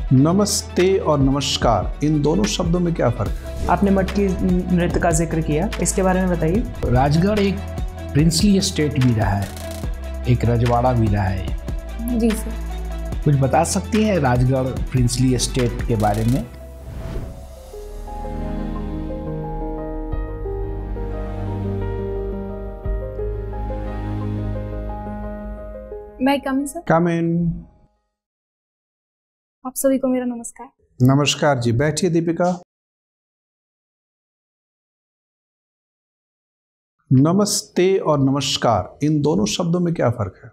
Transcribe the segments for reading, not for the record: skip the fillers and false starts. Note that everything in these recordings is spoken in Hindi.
नमस्ते और नमस्कार, इन दोनों शब्दों में क्या फ़र्क है? आपने मटकी नृत्य का जिक्र किया, इसके बारे में बताइए। राजगढ़ एक प्रिंसली स्टेट भी रहा है, एक रजवाड़ा भी रहा है। जी सर। कुछ बता सकती हैं राजगढ़ प्रिंसली स्टेट के बारे में? मैं कम सर। कम इन। आप सभी को मेरा नमस्कार। नमस्कार जी, बैठिए दीपिका। नमस्ते और नमस्कार, इन दोनों शब्दों में क्या फ़र्क है?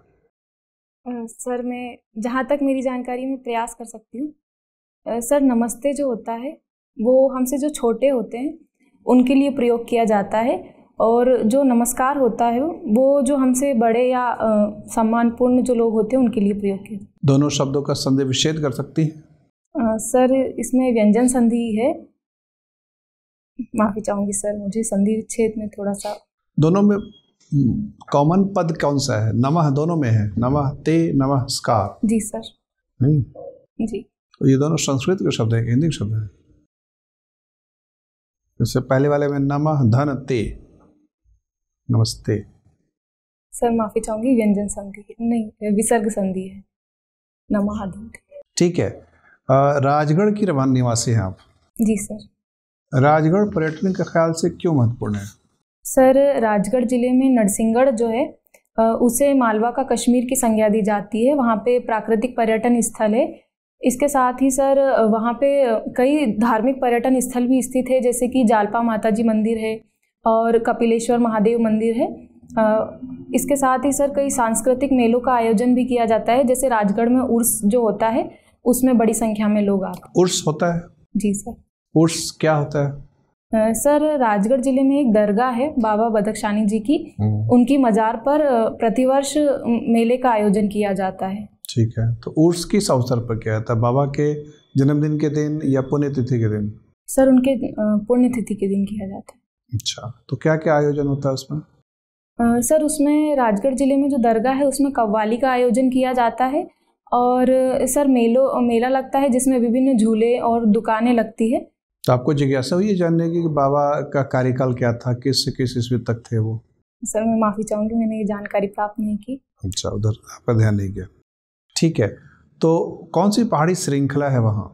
सर मैं जहाँ तक मेरी जानकारी में प्रयास कर सकती हूँ। सर नमस्ते जो होता है वो हमसे जो छोटे होते हैं उनके लिए प्रयोग किया जाता है, और जो नमस्कार होता है वो जो हमसे बड़े या सम्मानपूर्ण जो लोग होते हैं उनके लिए प्रयोग किया। दोनों शब्दों का संधि विच्छेद कर सकती हैं? सर इसमें व्यंजन संधि है। माफ़ी चाहूँगी सर, मुझे संधि विच्छेद में थोड़ा सा। दोनों में कॉमन पद कौन सा है? नमः दोनों में है, नमः ते नमस्कार। जी सर। नहीं जी। तो ये दोनों संस्कृत के शब्द हैं, हिंदी के शब्द हैं। इससे पहले वाले में नमः धन ते नमस्ते। सर माफ़ी चाहूँगी, व्यंजन संधि नहीं, विसर्ग संधि है। नमः धन। ठीक है। राजगढ़ की रवान निवासी हैं आप? जी सर। राजगढ़ पर्यटन के ख्याल से क्यों महत्वपूर्ण है? सर राजगढ़ जिले में नरसिंहगढ़ जो है उसे मालवा का कश्मीर की संज्ञा दी जाती है। वहाँ पे प्राकृतिक पर्यटन स्थल है। इसके साथ ही सर वहाँ पे कई धार्मिक पर्यटन स्थल भी स्थित है, जैसे कि जालपा माता जी मंदिर है और कपिलेश्वर महादेव मंदिर है। इसके साथ ही सर कई सांस्कृतिक मेलों का आयोजन भी किया जाता है, जैसे राजगढ़ में उर्स जो होता है उसमें बड़ी संख्या में लोग आते हैं। उर्स होता है? जी सर। उर्स क्या होता है? सर राजगढ़ जिले में एक दरगाह है बाबा बदख्शानी जी की, उनकी मजार पर प्रतिवर्ष मेले का आयोजन किया जाता है। ठीक है, तो उर्स किस अवसर पर किया जाता है? बाबा के जन्मदिन के दिन या पुण्यतिथि के दिन? सर उनके पुण्यतिथि के दिन किया जाता है। अच्छा, तो क्या क्या आयोजन होता है उसमें? सर उसमें राजगढ़ जिले में जो दरगाह है उसमें कव्वाली का आयोजन किया जाता है, और सर मेला लगता है जिसमें विभिन्न झूले और दुकानें लगती है। तो आपको जिज्ञासा हुई है जानने की कि बाबा का कार्यकाल क्या था, किस से किस ईस्वी तक थे वो? सर मैं माफ़ी चाहूँगी, मैंने ये जानकारी प्राप्त नहीं की। अच्छा, उधर आपका ध्यान नहीं गया। ठीक है, तो कौन सी पहाड़ी श्रृंखला है वहाँ?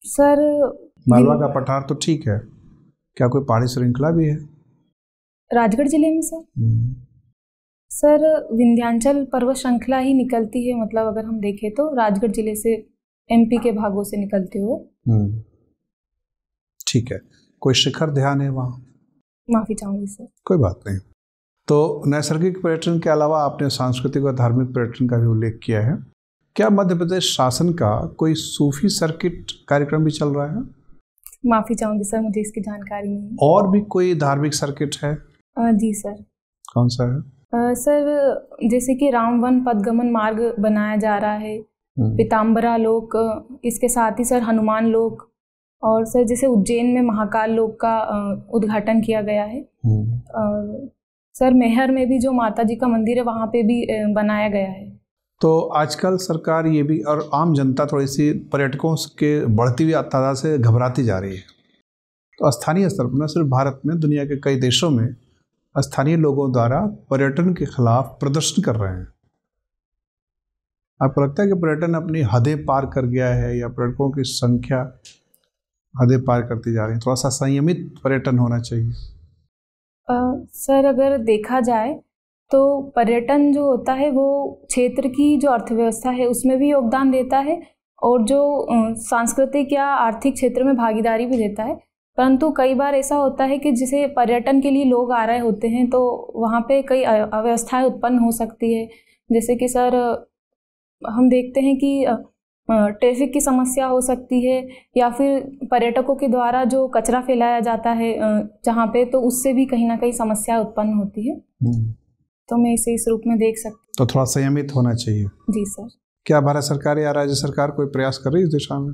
सर मालवा का पठार तो ठीक है, क्या कोई पहाड़ी श्रृंखला भी है राजगढ़ जिले में? सर विंध्याचल पर्वत श्रृंखला ही निकलती है, मतलब अगर हम देखें तो राजगढ़ जिले से एमपी के भागों से निकलते हुए। ठीक है, कोई शिखर ध्यान है वहाँ? माफ़ी चाहूँगी सर। कोई बात नहीं। तो नैसर्गिक पर्यटन के अलावा आपने सांस्कृतिक और धार्मिक पर्यटन का भी उल्लेख किया है। क्या मध्य प्रदेश शासन का कोई सूफी सर्किट कार्यक्रम भी चल रहा है? माफ़ी चाहूँगी सर, मुझे इसकी जानकारी नहीं है। और भी कोई धार्मिक सर्किट है? जी सर। कौन सा है? सर जैसे कि रामवन पदगमन मार्ग बनाया जा रहा है, पीताम्बरा लोक, इसके साथ ही सर हनुमान लोक, और सर जैसे उज्जैन में महाकाल लोक का उद्घाटन किया गया है। और सर मैहर में भी जो माता जी का मंदिर है वहाँ पे भी बनाया गया है। तो आजकल सरकार ये भी और आम जनता थोड़ी सी पर्यटकों के बढ़ती हुई तादाद से घबराती जा रही है। तो स्थानीय स्तर पर न सिर्फ भारत में, दुनिया के कई देशों में स्थानीय लोगों द्वारा पर्यटन के खिलाफ प्रदर्शन कर रहे हैं। आपको लगता है कि पर्यटन अपनी हदें पार कर गया है, या पर्यटकों की संख्या हदें पार करती जा रही है? थोड़ा सा संयमित पर्यटन होना चाहिए। सर अगर देखा जाए तो पर्यटन जो होता है वो क्षेत्र की जो अर्थव्यवस्था है उसमें भी योगदान देता है, और जो सांस्कृतिक या आर्थिक क्षेत्र में भागीदारी भी देता है। परंतु कई बार ऐसा होता है कि जिसे पर्यटन के लिए लोग आ रहे होते हैं तो वहाँ पे कई अव्यवस्थाएं उत्पन्न हो सकती है। जैसे कि सर हम देखते हैं कि ट्रैफिक की समस्या हो सकती है, या फिर पर्यटकों के द्वारा जो कचरा फैलाया जाता है जहाँ पे, तो उससे भी कहीं ना कहीं समस्या उत्पन्न होती है। तो मैं इसे इस रूप में देख सकती हूँ। तो थोड़ा संयमित होना चाहिए। जी सर। क्या भारत सरकार या राज्य सरकार कोई प्रयास कर रही है इस दिशा में?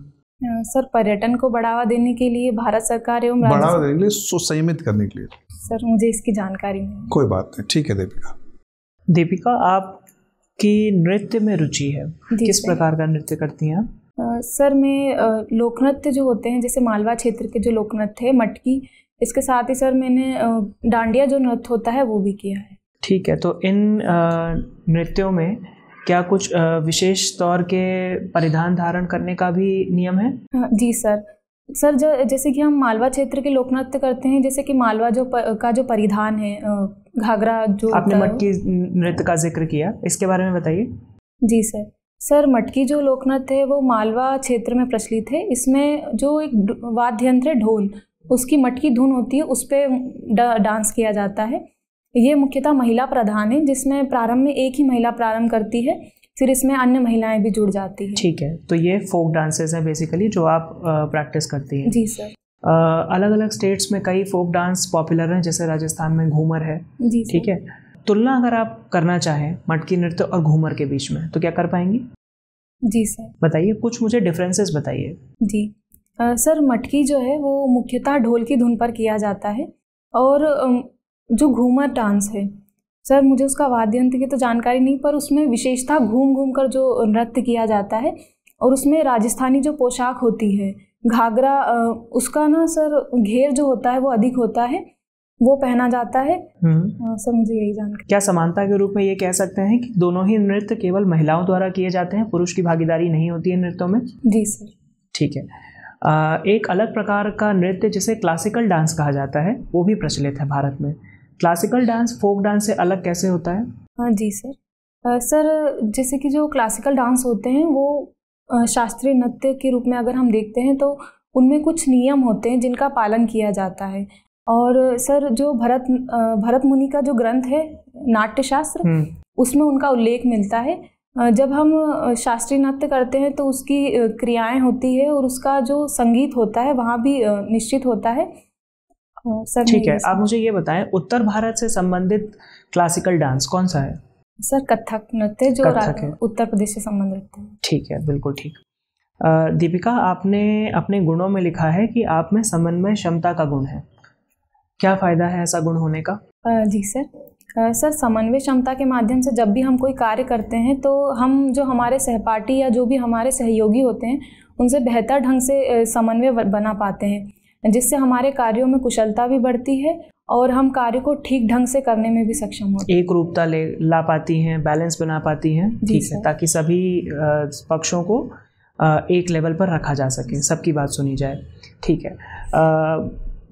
सर पर्यटन को बढ़ावा देने के लिए भारत सरकार एवं बढ़ावा देने के लिए, संयमित करने के लिए? सर मुझे इसकी जानकारी नहीं। कोई बात नहीं, ठीक है दीपिका। दीपिका, आप की नृत्य में रुचि है, किस सर। प्रकार का नृत्य करती हैं आप? सर मैं लोक नृत्य जो होते हैं, जैसे मालवा क्षेत्र के जो लोक नृत्य है मटकी, इसके साथ ही सर मैंने डांडिया जो नृत्य होता है वो भी किया है। ठीक है, तो इन नृत्यों में क्या कुछ विशेष तौर के परिधान धारण करने का भी नियम है? जी सर। सर जैसे कि हम मालवा क्षेत्र के लोक नृत्य करते हैं, जैसे कि मालवा का जो परिधान है, घाघरा जो आपने मटकी नृत्य का जिक्र किया, इसके बारे में बताइए। जी सर। सर मटकी जो लोक नृत्य है वो मालवा क्षेत्र में प्रचलित है। इसमें जो एक वाद्य यंत्र है ढोल, उसकी मटकी धुन होती है, उस पर डांस किया जाता है। ये मुख्यतः महिला प्रधान है, जिसमें प्रारंभ में एक ही महिला प्रारंभ करती है, फिर इसमें अन्य महिलाएं भी जुड़ जाती हैं। ठीक है, तो ये फोक डांसेस हैं बेसिकली जो आप प्रैक्टिस करती हैं। जी सर। अलग अलग स्टेट्स में कई फोक डांस पॉपुलर हैं, जैसे राजस्थान में घूमर है। जी सर। ठीक है, तुलना अगर आप करना चाहें मटकी नृत्य और घूमर के बीच में तो क्या कर पाएंगी? जी सर। बताइए, कुछ मुझे डिफरेंसेस बताइए। जी सर, मटकी जो है वो मुख्यतः ढोल की धुन पर किया जाता है, और जो घूमर डांस है सर, मुझे उसका वाद्य यंत्र की तो जानकारी नहीं, पर उसमें विशेषता घूम घूम कर जो नृत्य किया जाता है, और उसमें राजस्थानी जो पोशाक होती है घाघरा, उसका ना सर घेर जो होता है वो अधिक होता है, वो पहना जाता है। सर मुझे यही जानकारी। क्या समानता के रूप में ये कह सकते हैं कि दोनों ही नृत्य केवल महिलाओं द्वारा किए जाते हैं, पुरुष की भागीदारी नहीं होती है नृत्यों में? जी सर। ठीक है। एक अलग प्रकार का नृत्य जिसे क्लासिकल डांस कहा जाता है वो भी प्रचलित है भारत में। क्लासिकल डांस फोक डांस से अलग कैसे होता है? हाँ जी सर। सर जैसे कि जो क्लासिकल डांस होते हैं वो शास्त्रीय नृत्य के रूप में अगर हम देखते हैं तो उनमें कुछ नियम होते हैं जिनका पालन किया जाता है। और सर जो भरत मुनि का जो ग्रंथ है नाट्यशास्त्र, उसमें उनका उल्लेख मिलता है। जब हम शास्त्रीय नृत्य करते हैं तो उसकी क्रियाएं होती है, और उसका जो संगीत होता है वहाँ भी निश्चित होता है। सर ठीक है, आप मुझे ये बताएं, उत्तर भारत से संबंधित क्लासिकल डांस कौन सा है? सर कथक नृत्य जो उत्तर प्रदेश से संबंधित है। ठीक है, बिल्कुल ठीक। दीपिका, आपने अपने गुणों में लिखा है कि आप में समन्वय क्षमता का गुण है। क्या फायदा है ऐसा गुण होने का? जी सर। सर समन्वय क्षमता के माध्यम से जब भी हम कोई कार्य करते हैं तो हम जो हमारे सहपाठी या जो भी हमारे सहयोगी होते हैं उनसे बेहतर ढंग से समन्वय बना पाते हैं, जिससे हमारे कार्यों में कुशलता भी बढ़ती है और हम कार्य को ठीक ढंग से करने में भी सक्षम होते हैं। एक रूपता ला पाती हैं, बैलेंस बना पाती हैं, ठीक है, ताकि सभी पक्षों को एक लेवल पर रखा जा सके, सबकी बात सुनी जाए। ठीक है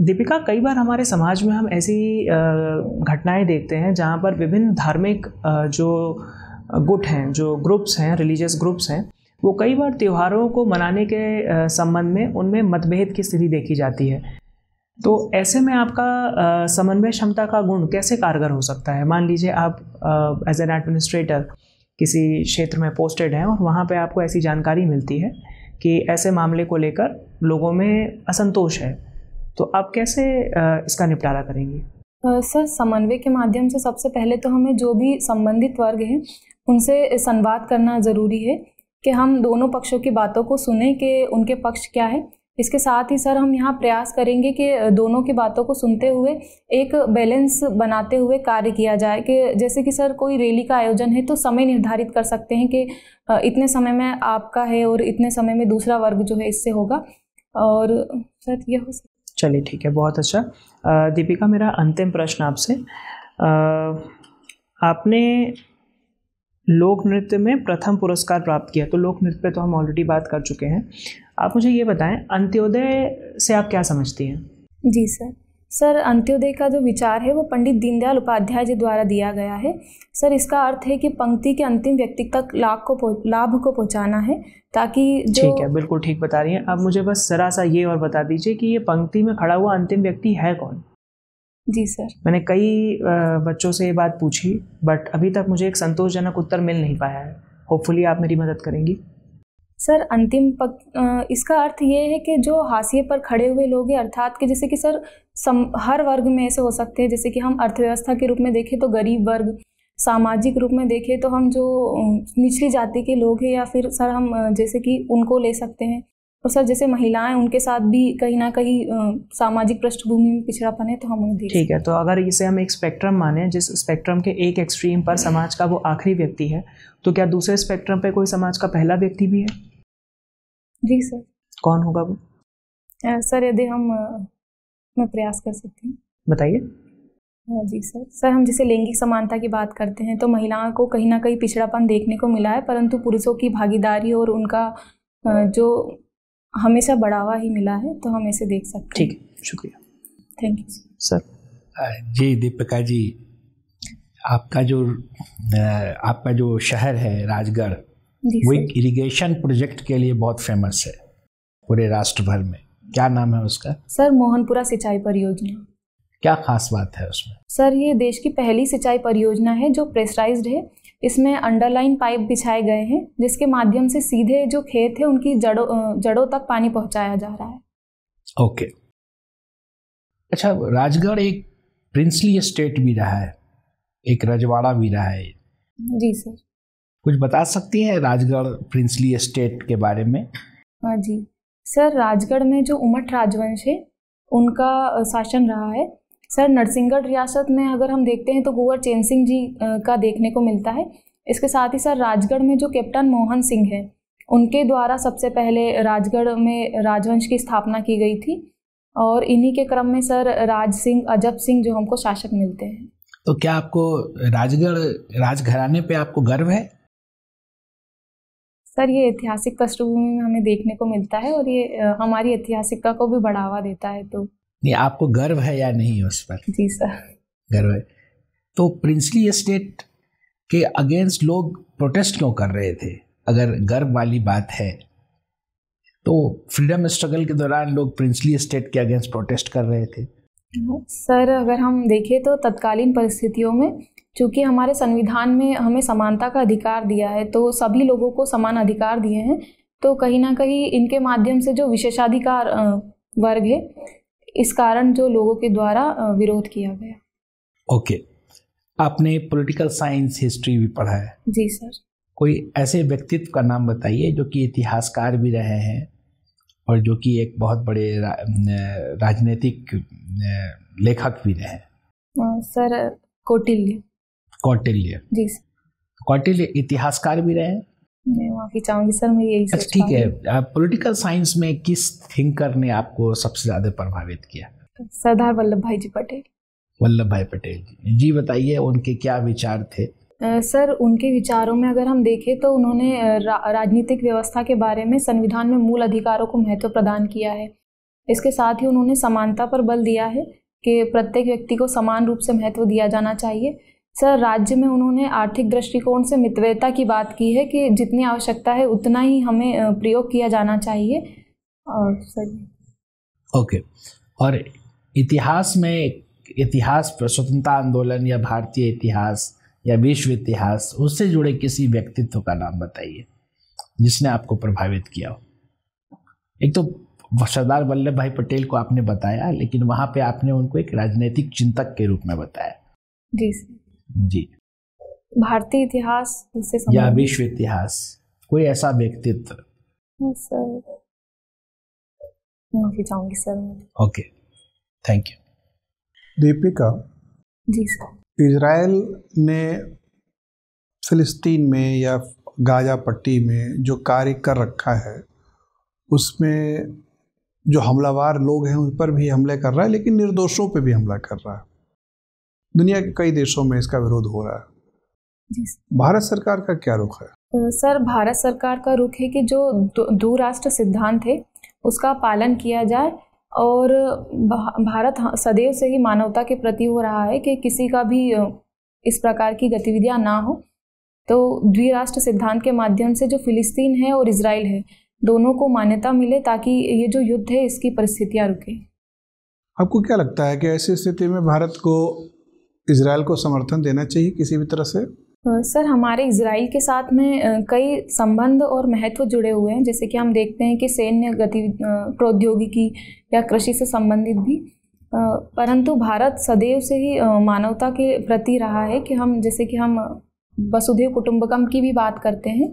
दीपिका, कई बार हमारे समाज में हम ऐसी घटनाएं देखते हैं जहां पर विभिन्न धार्मिक जो गुट हैं, जो ग्रुप्स हैं, रिलीजियस ग्रुप्स हैं, वो कई बार त्योहारों को मनाने के संबंध में उनमें मतभेद की स्थिति देखी जाती है। तो ऐसे में आपका समन्वय क्षमता का गुण कैसे कारगर हो सकता है? मान लीजिए आप एज एन एडमिनिस्ट्रेटर किसी क्षेत्र में पोस्टेड हैं और वहाँ पे आपको ऐसी जानकारी मिलती है कि ऐसे मामले को लेकर लोगों में असंतोष है, तो आप कैसे इसका निपटारा करेंगी? सर समन्वय के माध्यम से सबसे पहले तो हमें जो भी संबंधित वर्ग हैं उनसे संवाद करना ज़रूरी है कि हम दोनों पक्षों की बातों को सुने कि उनके पक्ष क्या है। इसके साथ ही सर हम यहाँ प्रयास करेंगे कि दोनों की बातों को सुनते हुए एक बैलेंस बनाते हुए कार्य किया जाए। कि जैसे कि सर कोई रैली का आयोजन है तो समय निर्धारित कर सकते हैं कि इतने समय में आपका है और इतने समय में दूसरा वर्ग जो है इससे होगा, और सर ये हो सकता। चलिए ठीक है, बहुत अच्छा। दीपिका, मेरा अंतिम प्रश्न आपसे, आपने लोक नृत्य में प्रथम पुरस्कार प्राप्त किया, तो लोक नृत्य पे तो हम ऑलरेडी बात कर चुके हैं। आप मुझे ये बताएं, अंत्योदय से आप क्या समझती हैं? जी सर अंत्योदय का जो विचार है वो पंडित दीनदयाल उपाध्याय जी द्वारा दिया गया है। सर इसका अर्थ है कि पंक्ति के अंतिम व्यक्ति तक लाभ को पहुंचाना है, ताकि जो। ठीक है, बिल्कुल ठीक बता रही हैं। अब मुझे बस जरा सा ये और बता दीजिए कि ये पंक्ति में खड़ा हुआ अंतिम व्यक्ति है कौन? जी सर, मैंने कई बच्चों से ये बात पूछी, बट अभी तक मुझे एक संतोषजनक उत्तर मिल नहीं पाया है। होपफुली आप मेरी मदद करेंगी। सर अंतिम इसका अर्थ ये है कि जो हाशिए पर खड़े हुए लोग हैं, अर्थात कि जैसे कि सर हर वर्ग में ऐसे हो सकते हैं, जैसे कि हम अर्थव्यवस्था के रूप में देखें तो गरीब वर्ग, सामाजिक रूप में देखें तो हम जो निचली जाति के लोग हैं, या फिर सर हम जैसे कि उनको ले सकते हैं, और सर जैसे महिलाएं, उनके साथ भी कहीं ना कहीं सामाजिक पृष्ठभूमि में पिछड़ापन है, तो हम उन्हें ठीक है। तो अगर इसे हम एक स्पेक्ट्रम माने, जिस स्पेक्ट्रम के एक एक्सट्रीम पर समाज का वो आखिरी व्यक्ति है, तो क्या दूसरे स्पेक्ट्रम पे कोई समाज का पहला व्यक्ति भी है? जी सर। कौन होगा वो? सर यदि मैं प्रयास कर सकती हूँ। बताइए। जी सर हम जैसे लैंगिक समानता की बात करते हैं तो महिलाओं को कहीं ना कहीं पिछड़ापन देखने को मिला है, परंतु पुरुषों की भागीदारी और उनका जो हमेशा बढ़ावा ही मिला है, तो हम ऐसे देख सकते हैं। ठीक है, शुक्रिया। Thank you sir. जी दीपिका जी, आपका जो शहर है राजगढ़, वो एक इरिगेशन प्रोजेक्ट के लिए बहुत फेमस है पूरे राष्ट्र भर में। क्या नाम है उसका? सर मोहनपुरा सिंचाई परियोजना। क्या खास बात है उसमें? सर ये देश की पहली सिंचाई परियोजना है जो प्रेशराइज्ड है। इसमें अंडरलाइन पाइप बिछाए गए हैं जिसके माध्यम से सीधे जो खेत है उनकी जड़ों तक पानी पहुंचाया जा रहा है। ओके। अच्छा, राजगढ़ एक प्रिंसली स्टेट भी रहा है, एक रजवाड़ा भी रहा है। जी सर। कुछ बता सकती हैं राजगढ़ प्रिंसली स्टेट के बारे में? हाँ जी सर, राजगढ़ में जो उमट राजवंश है उनका शासन रहा है। सर नरसिंहगढ़ रियासत में अगर हम देखते हैं तो कुंवर चैन सिंह जी का देखने को मिलता है। इसके साथ ही सर राजगढ़ में जो कैप्टन मोहन सिंह है उनके द्वारा सबसे पहले राजगढ़ में राजवंश की स्थापना की गई थी, और इन्हीं के क्रम में सर राज सिंह, अजब सिंह जो हमको शासक मिलते हैं। तो क्या आपको राजगढ़ राजघराने पे आपको गर्व है? सर ये ऐतिहासिक पृष्ठभूमि में हमें देखने को मिलता है और ये हमारी ऐतिहासिकता को भी बढ़ावा देता है। तो नहीं, आपको गर्व है या नहीं उस पर? जी सर, गर्व है। तो प्रिंसली एस्टेट के अगेंस्ट लोग प्रोटेस्ट क्यों कर रहे थे? अगर गर्व वाली बात है तो फ्रीडम स्ट्रगल के दौरान लोग प्रिंसली एस्टेट के अगेंस्ट प्रोटेस्ट कर रहे थे। सर अगर हम देखें तो तत्कालीन परिस्थितियों में चूँकि हमारे संविधान में हमें समानता का अधिकार दिया है, तो सभी लोगों को समान अधिकार दिए हैं, तो कहीं ना कहीं इनके माध्यम से जो विशेषाधिकार वर्ग है, इस कारण जो लोगों के द्वारा विरोध किया गया। ओके। आपने पॉलिटिकल साइंस हिस्ट्री भी पढ़ा है? जी सर। कोई ऐसे व्यक्तित्व का नाम बताइए जो कि इतिहासकार भी रहे हैं और जो कि एक बहुत बड़े राजनीतिक लेखक भी रहे हैं। सर कौटिल्य। कौटिल्य? जी सर। कौटिल्य इतिहासकार भी रहे हैं? मैं माफी चाहूंगी सर, मैं यही सोच ठीक है। पॉलिटिकल साइंस में किस थिंकर ने आपको सबसे ज्यादा प्रभावित किया? सरदार वल्लभ भाई जी पटेल। वल्लभ भाई पटेल जी बताइए उनके क्या विचार थे? सर उनके विचारों में अगर हम देखें तो उन्होंने राजनीतिक व्यवस्था के बारे में संविधान में मूल अधिकारों को महत्व प्रदान किया है। इसके साथ ही उन्होंने समानता पर बल दिया है कि प्रत्येक व्यक्ति को समान रूप से महत्व दिया जाना चाहिए। सर राज्य में उन्होंने आर्थिक दृष्टिकोण से मितव्ययता की बात की है कि जितनी आवश्यकता है उतना ही हमें प्रयोग किया जाना चाहिए। और सर ओके। और इतिहास में स्वतंत्रता आंदोलन या भारतीय इतिहास या विश्व इतिहास, उससे जुड़े किसी व्यक्तित्व का नाम बताइए जिसने आपको प्रभावित किया हो। एक तो सरदार वल्लभ भाई पटेल को आपने बताया, लेकिन वहाँ पे आपने उनको एक राजनीतिक चिंतक के रूप में बताया। जी जी। भारतीय इतिहास से या विश्व इतिहास, कोई ऐसा व्यक्तित्व? सर माफी चाहूंगी sir. Okay, thank you. Deepika ji sir, Israel ने फिलिस्तीन में या गाजा पट्टी में जो कार्य कर रखा है उसमें जो हमलावर लोग हैं उन पर भी हमले कर रहा है, लेकिन निर्दोषों पे भी हमला कर रहा है। दुनिया के कई देशों में इसका विरोध हो रहा है। जी भारत सरकार का क्या रुख है? सर भारत सरकार का रुख है कि जो दो राष्ट्र सिद्धांत है उसका पालन किया जाए, और भारत सदैव से ही मानवता के प्रति हो रहा है कि किसी का भी इस प्रकार की गतिविधियां ना हो। तो द्विराष्ट्र सिद्धांत के माध्यम से जो फिलिस्तीन है और इजराइल है दोनों को मान्यता मिले ताकि ये जो युद्ध है इसकी परिस्थितियां रुके। आपको क्या लगता है कि ऐसी स्थिति में भारत को इजराइल को समर्थन देना चाहिए किसी भी तरह से? सर हमारे इजराइल के साथ में कई संबंध और महत्व जुड़े हुए हैं, जैसे कि हम देखते हैं कि सैन्य प्रौद्योगिकी या कृषि से संबंधित भी, परंतु भारत सदैव से ही मानवता के प्रति रहा है कि हम जैसे कि हम वसुधैव कुटुंबकम की भी बात करते हैं,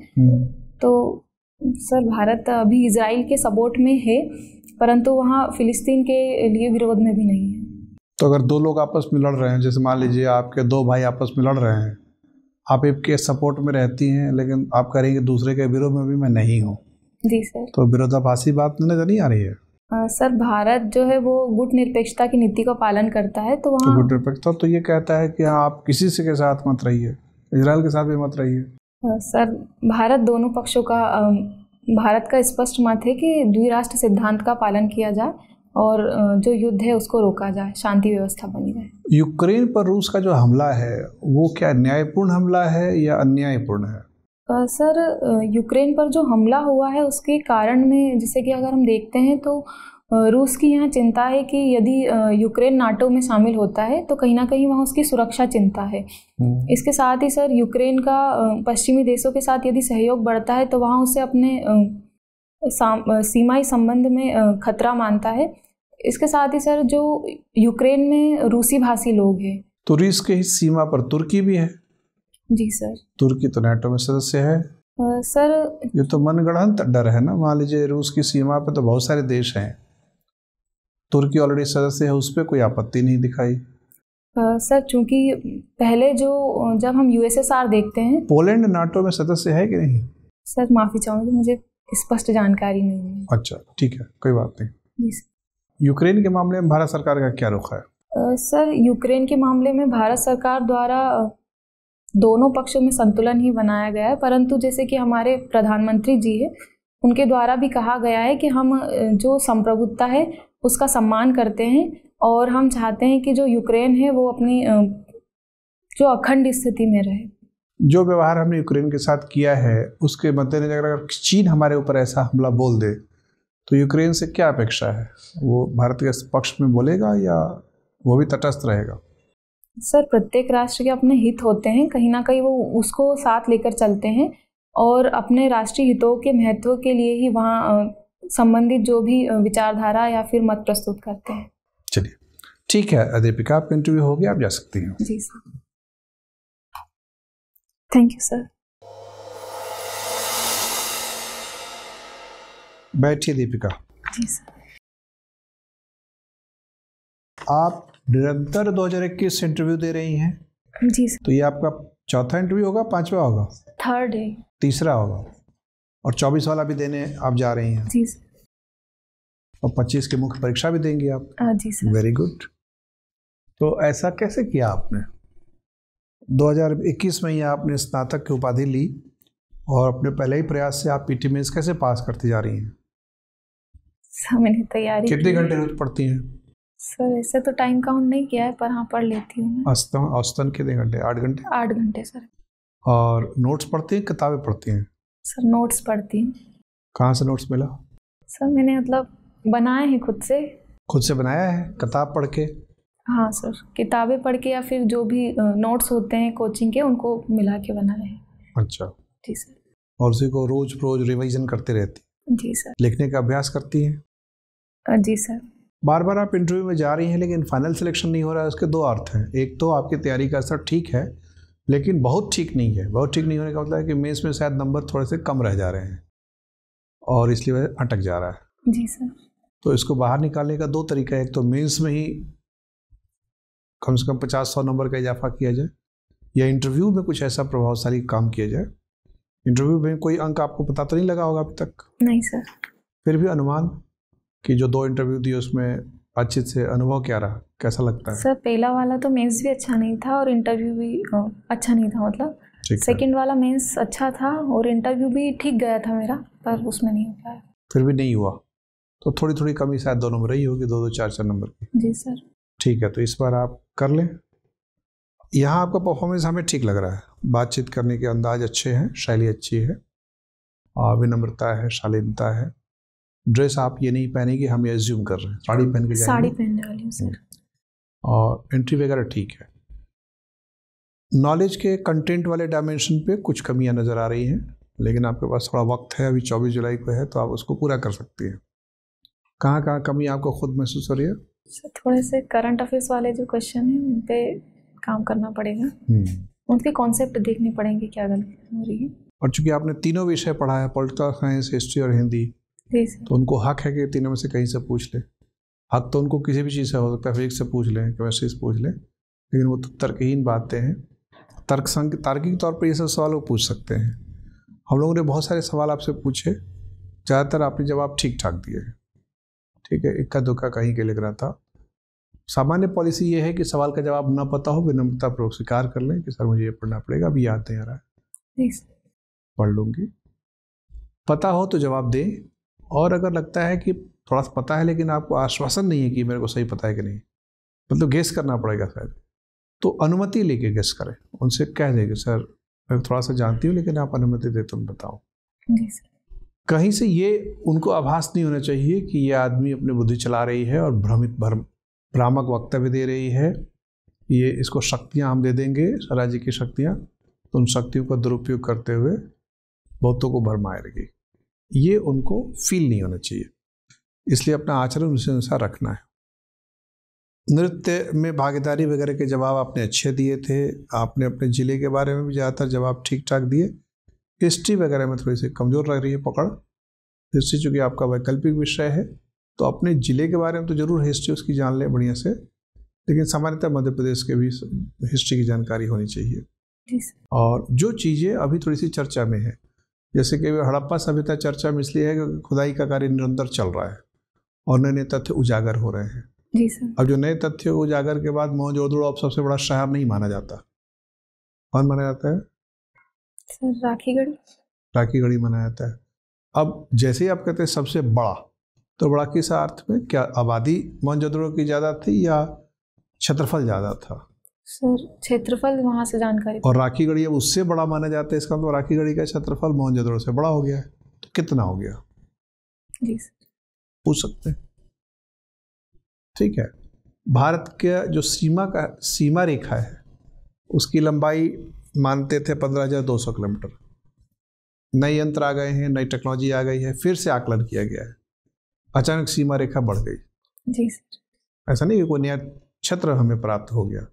तो सर भारत अभी इजराइल के सपोर्ट में है, परंतु वहाँ फिलिस्तीन के लिए विरोध में भी नहीं है। तो अगर दो लोग आपस में लड़ रहे हैं, जैसे मान लीजिए आपके दो भाई आपस में लड़ रहे हैं, आप एक के सपोर्ट में रहती हैं लेकिन आप करेंगे दूसरे के विरोध में भी मैं नहीं हूँ, जी सर। तो विरोधाभासी बात नजर नहीं आ रही है? सर भारत जो है वो गुटनिरपेक्षता की नीति का पालन करता है, तो वहाँ गुटनिरपेक्षता तो ये कहता है कि आप किसी से के साथ मत रहिए, इजराइल के साथ भी मत रहिए। सर भारत दोनों पक्षों का भारत का स्पष्ट मत है कि द्विराष्ट्र सिद्धांत का पालन किया जाए और जो युद्ध है उसको रोका जाए, शांति व्यवस्था बनी रहे। यूक्रेन पर रूस का जो हमला है वो क्या न्यायपूर्ण हमला है या अन्यायपूर्ण है? सर यूक्रेन पर जो हमला हुआ है उसके कारण में, जैसे कि अगर हम देखते हैं तो रूस की यहाँ चिंता है कि यदि यूक्रेन नाटो में शामिल होता है तो कहीं ना कहीं वहाँ उसकी सुरक्षा चिंता है। इसके साथ ही सर यूक्रेन का पश्चिमी देशों के साथ यदि सहयोग बढ़ता है तो वहाँ उसे अपने सीमाई संबंध में खतरा मानता है। इसके साथ ही सर जो यूक्रेन में रूसी भाषी लोग हैं, तो रूस के ही सीमा पर तुर्की भी है। जी सर। तुर्की तो नाटो में सदस्य है। सर ये तो मनगढ़ंत डर है ना। मान लीजिए रूस की सीमा पे तो बहुत सारे देश हैं, तुर्की ऑलरेडी सदस्य है, उस पर कोई आपत्ति नहीं दिखाई। सर चूंकि पहले जब हम यूएसएसआर देखते हैं, पोलैंड नाटो में सदस्य है कि नहीं? सर माफ़ी चाहूँगी, मुझे स्पष्ट जानकारी नहीं है। अच्छा ठीक है, कोई बात नहीं। जी सर। यूक्रेन के मामले में भारत सरकार का क्या रुख है? सर यूक्रेन के मामले में भारत सरकार द्वारा दोनों पक्षों में संतुलन ही बनाया गया है, परंतु जैसे कि हमारे प्रधानमंत्री जी है उनके द्वारा भी कहा गया है कि हम जो संप्रभुता है उसका सम्मान करते हैं और हम चाहते हैं कि जो यूक्रेन है वो अपनी जो अखंड स्थिति में रहे। जो व्यवहार हमने यूक्रेन के साथ किया है उसके मद्देनजर अगर चीन हमारे ऊपर ऐसा हमला बोल दे तो यूक्रेन से क्या अपेक्षा है? वो भारत के पक्ष में बोलेगा या वो भी तटस्थ रहेगा? सर प्रत्येक राष्ट्र के अपने हित होते हैं, कहीं ना कहीं वो उसको साथ लेकर चलते हैं और अपने राष्ट्रीय हितों के महत्व के लिए ही वहाँ संबंधित जो भी विचारधारा या फिर मत प्रस्तुत करते हैं। चलिए ठीक है दीपिका, आपका इंटरव्यू हो गया, आप जा सकती हैं। जी सर। Thank you sir. बैठिए दीपिका। जी सर। आप निरंतर 2021 इंटरव्यू दे रही हैं? जी सर। तो ये आपका चौथा इंटरव्यू होगा, पांचवा होगा? थर्ड है। तीसरा होगा, और 24 वाला भी देने आप जा रही हैं? जी सर। और 25 की मुख्य परीक्षा भी देंगी आप? जी सर। Very good. तो ऐसा कैसे किया आपने? 2021 में ही आपने स्नातक की उपाधि ली और अपने पहले ही प्रयास से आप पीटी मेंस कैसे पास करती जा रही हैं? सर मैंने तैयारी कितने घंटे रोज पढ़ती हैं? सर ऐसे तो टाइम काउंट नहीं किया है, पर हाँ पढ़ लेती हूँ। औसतन कितने घंटे? 8 घंटे? 8 घंटे सर। और नोट्स पढ़ती हैं, किताबें पढ़ती हैं? सर नोट्स पढ़ती हूँ। कहाँ से नोट्स मिला? सर मैंने मतलब बनाए हैं खुद से। खुद से बनाया है किताब पढ़ के? हाँ सर, किताबें पढ़ के या फिर जो भी नोट्स होते हैं कोचिंग के उनको मिला के बनाए हैं। अच्छा। जी सर। और उसी को रोज रोज रिवीजन करते रहती? जी सर। लिखने का अभ्यास करती हैं? जी सर। बार बार आप इंटरव्यू में जा रही हैं लेकिन फाइनल सिलेक्शन नहीं हो रहा है, उसके दो अर्थ हैं। एक तो आपकी तैयारी का असर ठीक है लेकिन बहुत ठीक नहीं है। बहुत ठीक नहीं होने का मतलब है कि मेंस में शायद नंबर थोड़े से कम रह जा रहे हैं और इसलिए वह अटक जा रहा है। जी सर। तो इसको बाहर निकालने का दो तरीका है। एक तो मेंस में ही कम से कम 50-100 नंबर का इजाफा किया जाए, या इंटरव्यू में कुछ ऐसा प्रभावशाली काम किया जाए। इंटरव्यू में कोई अंक आपको पता तो नहीं लगा होगा अभी तक? नहीं सर। फिर भी अनुमान कि जो 2 इंटरव्यू दिए उसमें अच्छे से अनुभव क्या रहा, कैसा लगता है? सर पहला वाला तो मेंस भी अच्छा नहीं था और इंटरव्यू भी अच्छा नहीं था, मतलब सेकंड वाला मेंस अच्छा था और इंटरव्यू भी ठीक गया था मेरा, पर उसमें नहीं हो पाया। फिर भी नहीं हुआ तो थोड़ी थोड़ी कमी शायद दोनों में रही होगी, 2-2, 4-4 नंबर की। जी सर। ठीक है, तो इस बार आप कर लें। यहाँ आपका परफॉर्मेंस हमें ठीक लग रहा है, बातचीत करने के अंदाज अच्छे हैं, शैली अच्छी है, विनम्रता है, शालीनता है। ड्रेस आप ये नहीं पहनेगी, हम ये एज्यूम कर रहे हैं, साड़ी पहन के जाएंगे? साड़ी पहनने वाली हूँ सर। और एंट्री वगैरह ठीक है। नॉलेज के कंटेंट वाले डायमेंशन पे कुछ कमियां नज़र आ रही हैं, लेकिन आपके पास थोड़ा वक्त है, अभी 24 जुलाई को है, तो आप उसको पूरा कर सकती हैं। कहाँ कहाँ कमी आपको खुद महसूस हो रही है? सर थोड़े से करंट अफेयर्स वाले जो क्वेश्चन हैं उन पे काम करना पड़ेगा, उनके कॉन्सेप्ट देखने पड़ेंगे क्या गलती हो रही है। और चूंकि आपने तीनों विषय पढ़ा है, पॉलिटिकल साइंस, हिस्ट्री और हिंदी, तो उनको हक है कि तीनों में से कहीं से पूछ ले। हक तो उनको किसी भी चीज़ से हो सकता है, फिजिक्स से पूछ लें, केमिस्ट्री से पूछ लें, लेकिन वो तो तर्कहीन बातें हैं। तार्किक तौर पर ये सब सवाल वो पूछ सकते हैं। हम लोगों ने बहुत सारे सवाल आपसे पूछे, ज़्यादातर आपने जवाब ठीक ठाक दिए, ठीक है, इक्का दुक्का कहीं के लग रहा था। सामान्य पॉलिसी ये है कि सवाल का जवाब ना पता हो, विनम्रतापूर्वक स्वीकार कर लें कि सर मुझे ये पढ़ना पड़ेगा, अभी याद नहीं आ रहा है, पढ़ लूँगी। पता हो तो जवाब दें, और अगर लगता है कि थोड़ा सा पता है लेकिन आपको आश्वासन नहीं है कि मेरे को सही पता है कि नहीं, मतलब गेस करना पड़ेगा शायद, तो अनुमति लेके गेस करें। उनसे कह दें कि सर मैं थोड़ा सा जानती हूँ लेकिन आप अनुमति दे तो बताओ। कहीं से ये उनको आभास नहीं होना चाहिए कि ये आदमी अपनी बुद्धि चला रही है और भ्रामक वक्तव्य दे रही है, ये इसको शक्तियाँ हम दे देंगे, राज्य की शक्तियाँ, तो उन शक्तियों का दुरुपयोग करते हुए बहुतों को भरमाएगी। ये उनको फील नहीं होना चाहिए, इसलिए अपना आचरण उसी अनुसार रखना है। नृत्य में भागीदारी वगैरह के जवाब आपने अच्छे दिए थे। आपने अपने ज़िले के बारे में भी ज़्यादातर जवाब ठीक ठाक दिए। हिस्ट्री वगैरह में थोड़ी सी कमज़ोर लग रही है पकड़। हिस्ट्री चूँकि आपका वैकल्पिक विषय है, तो अपने ज़िले के बारे में तो ज़रूर हिस्ट्री उसकी जान लें बढ़िया से, लेकिन सामान्यतः मध्य प्रदेश के भी हिस्ट्री की जानकारी होनी चाहिए। और जो चीज़ें अभी थोड़ी सी चर्चा में है, जैसे कि हड़प्पा सभ्यता चर्चा में इसलिए है क्योंकि खुदाई का कार्य निरंतर चल रहा है और नए नए तथ्य उजागर हो रहे हैं। जी सर। अब जो नए तथ्य उजागर के बाद मोहनजोदड़ो अब सबसे बड़ा शहर नहीं माना जाता। कौन माना जाता है सर? राखीगढ़ी। राखीगढ़ी माना जाता है। अब जैसे ही आप कहते हैं सबसे बड़ा, तो बड़ा किस अर्थ में? क्या आबादी मोहनजोदड़ो की ज़्यादा थी या क्षेत्रफल ज़्यादा था? सर क्षेत्रफल वहाँ से जानकारी। और राखीगढ़ी अब उससे बड़ा माना जाता है, इसका मतलब राखीगढ़ी का क्षेत्रफल मोहनजोदड़ो से बड़ा हो गया है। तो कितना हो गया? जी सर। पूछ सकते हैं, ठीक है। भारत के जो सीमा रेखा है उसकी लंबाई मानते थे 15,200 किलोमीटर। नए यंत्र आ गए हैं, नई टेक्नोलॉजी आ गई है, फिर से आकलन किया गया है, अचानक सीमा रेखा बढ़ गई। जी सर। ऐसा नहीं कि कोई नया क्षेत्र हमें प्राप्त हो गया,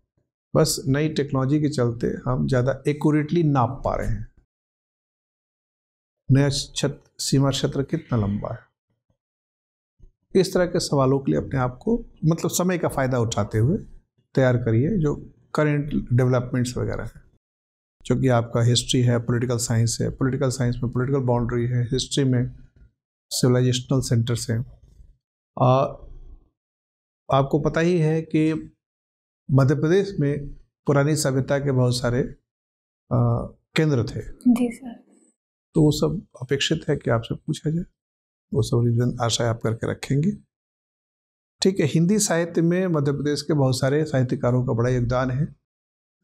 बस नई टेक्नोलॉजी के चलते हम ज़्यादा एक्यूरेटली नाप पा रहे हैं नया सीमा क्षेत्र कितना लंबा है। इस तरह के सवालों के लिए अपने आप को मतलब समय का फ़ायदा उठाते हुए तैयार करिए, जो करेंट डेवलपमेंट्स वगैरह है। जो कि आपका हिस्ट्री है, पॉलिटिकल साइंस है, पॉलिटिकल साइंस में पॉलिटिकल बाउंड्री है, हिस्ट्री में सिविलाइजेशनल सेंटर्स हैं। आपको पता ही है कि मध्य प्रदेश में पुरानी सभ्यता के बहुत सारे केंद्र थे। जी सर। तो वो सब अपेक्षित है कि आपसे पूछा जाए, वो सब रीजन आशा आप करके रखेंगे, ठीक है। हिंदी साहित्य में मध्य प्रदेश के बहुत सारे साहित्यकारों का बड़ा योगदान है।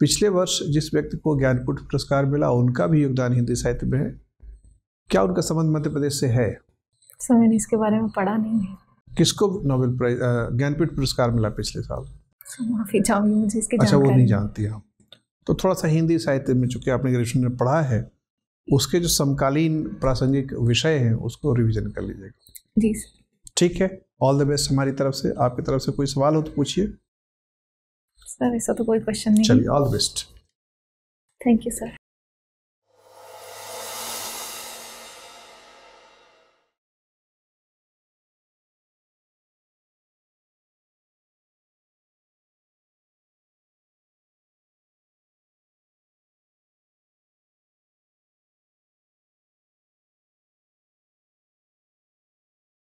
पिछले वर्ष जिस व्यक्ति को ज्ञानपीठ पुरस्कार मिला, उनका भी योगदान हिंदी साहित्य में है। क्या उनका संबंध मध्य प्रदेश से है? सर मैंने इसके बारे में पढ़ा नहीं है। किसको नोबेल प्राइज ज्ञानपीठ पुरस्कार मिला पिछले साल? माफी चाहूंगी, मुझे इसकी अच्छा, वो नहीं जानती आप। तो थोड़ा सा हिंदी साहित्य में चूंकि आपने ग्रेजुएशन में पढ़ा है, उसके जो समकालीन प्रासंगिक विषय हैं उसको रिवीजन कर लीजिएगा। जी सर। ठीक है, ऑल द बेस्ट हमारी तरफ से। आपकी तरफ से कोई सवाल हो तो पूछिए। सर ऐसा तो कोई क्वेश्चन नहीं। चलिए, all the best. Thank you sir.